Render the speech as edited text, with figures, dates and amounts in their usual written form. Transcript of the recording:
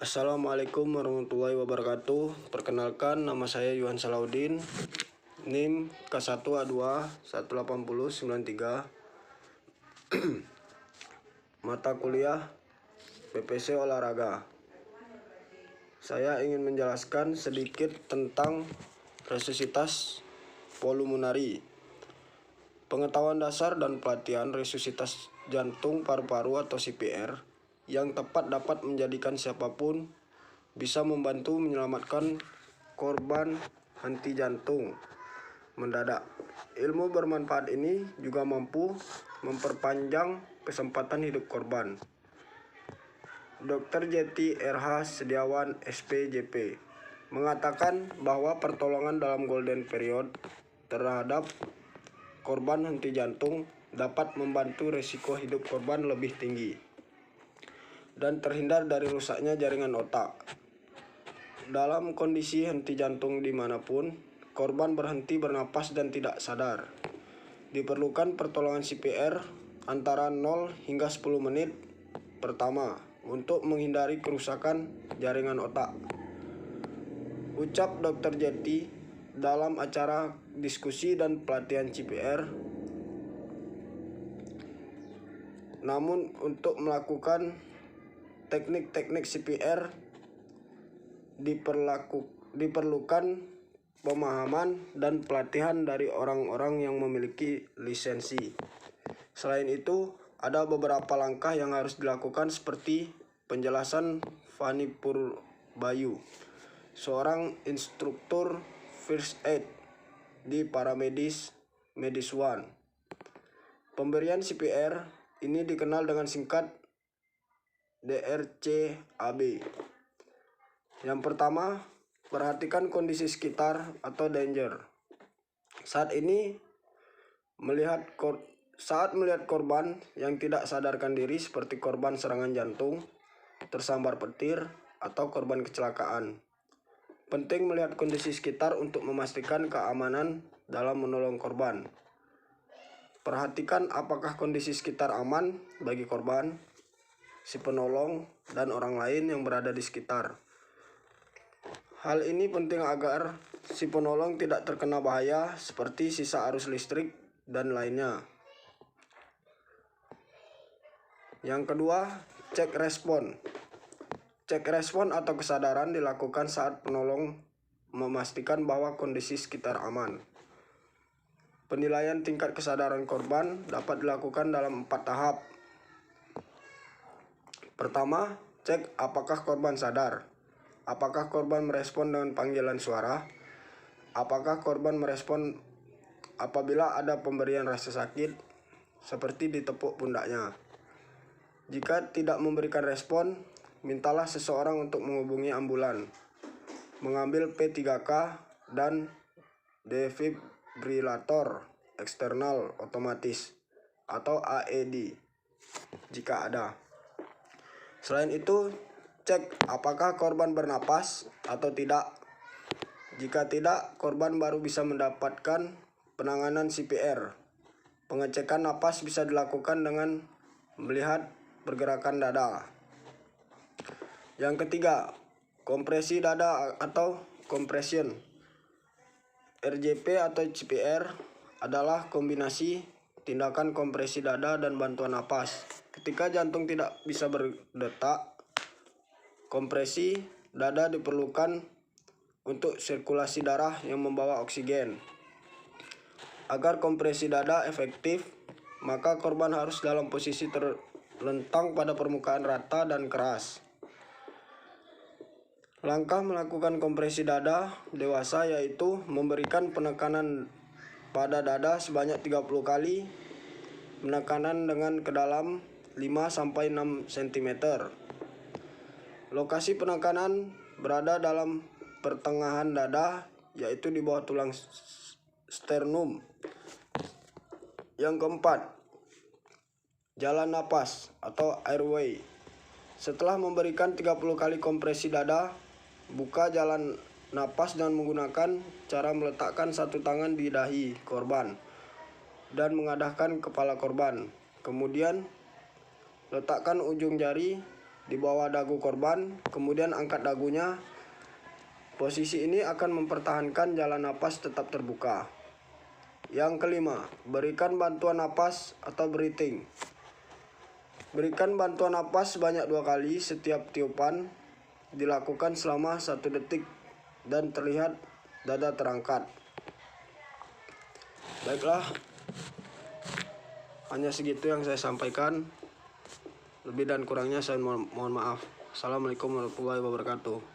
Assalamualaikum warahmatullahi wabarakatuh. Perkenalkan, nama saya Yuhan Salahuddin, NIM K1A2 18093, mata kuliah PPC Olahraga. Saya ingin menjelaskan sedikit tentang resusitasi pulmonari. Pengetahuan dasar dan pelatihan resusitasi jantung paru-paru atau CPR yang tepat dapat menjadikan siapapun bisa membantu menyelamatkan korban henti jantung mendadak. Ilmu bermanfaat ini juga mampu memperpanjang kesempatan hidup korban. Dr. Jeti RH Sediawan SPJP mengatakan bahwa pertolongan dalam golden period terhadap korban henti jantung dapat membantu resiko hidup korban lebih tinggi dan terhindar dari rusaknya jaringan otak. Dalam kondisi henti jantung dimanapun, korban berhenti bernapas dan tidak sadar. Diperlukan pertolongan CPR antara 0 hingga 10 menit pertama untuk menghindari kerusakan jaringan otak. Ucap Dr. Jeti dalam acara diskusi dan pelatihan CPR. Namun untuk melakukan teknik-teknik CPR diperlukan pemahaman dan pelatihan dari orang-orang yang memiliki lisensi. Selain itu, ada beberapa langkah yang harus dilakukan seperti penjelasan Fani Purbayu, seorang instruktur first aid di Paramedis Medis One. Pemberian CPR ini dikenal dengan singkat DRCAB. Yang pertama, perhatikan kondisi sekitar atau danger. Saat melihat korban yang tidak sadarkan diri seperti korban serangan jantung, tersambar petir, atau korban kecelakaan. Penting melihat kondisi sekitar untuk memastikan keamanan dalam menolong korban. Perhatikan apakah kondisi sekitar aman bagi korban, si penolong, dan orang lain yang berada di sekitar. Hal ini penting agar si penolong tidak terkena bahaya seperti sisa arus listrik dan lainnya. Yang kedua, cek respon. Cek respon atau kesadaran dilakukan saat penolong memastikan bahwa kondisi sekitar aman. Penilaian tingkat kesadaran korban dapat dilakukan dalam 4 tahap. Pertama, cek apakah korban sadar. Apakah korban merespon dengan panggilan suara? Apakah korban merespon apabila ada pemberian rasa sakit seperti ditepuk pundaknya? Jika tidak memberikan respon, mintalah seseorang untuk menghubungi ambulan, mengambil P3K dan defibrilator eksternal otomatis atau AED jika ada. Selain itu, cek apakah korban bernapas atau tidak. Jika tidak, korban baru bisa mendapatkan penanganan CPR. Pengecekan napas bisa dilakukan dengan melihat pergerakan dada. Yang ketiga, kompresi dada atau compression. RJP atau CPR adalah kombinasi tindakan kompresi dada dan bantuan napas. Ketika jantung tidak bisa berdetak, kompresi dada diperlukan untuk sirkulasi darah yang membawa oksigen. Agar kompresi dada efektif, maka korban harus dalam posisi terlentang pada permukaan rata dan keras. Langkah melakukan kompresi dada dewasa yaitu memberikan penekanan pada dada sebanyak 30 kali, penekanan dengan ke dalam 5-6 cm. Lokasi penekanan berada dalam pertengahan dada, yaitu di bawah tulang sternum. Yang keempat, jalan napas atau airway. Setelah memberikan 30 kali kompresi dada, buka jalan napas dengan menggunakan cara meletakkan satu tangan di dahi korban dan mengadahkan kepala korban. Kemudian letakkan ujung jari di bawah dagu korban, kemudian angkat dagunya. Posisi ini akan mempertahankan jalan napas tetap terbuka. Yang kelima, berikan bantuan napas atau breathing. Berikan bantuan napas sebanyak 2 kali setiap tiupan, dilakukan selama 1 detik dan terlihat dada terangkat. Baiklah, hanya segitu yang saya sampaikan. Lebih dan kurangnya saya mohon maaf. Assalamualaikum warahmatullahi wabarakatuh.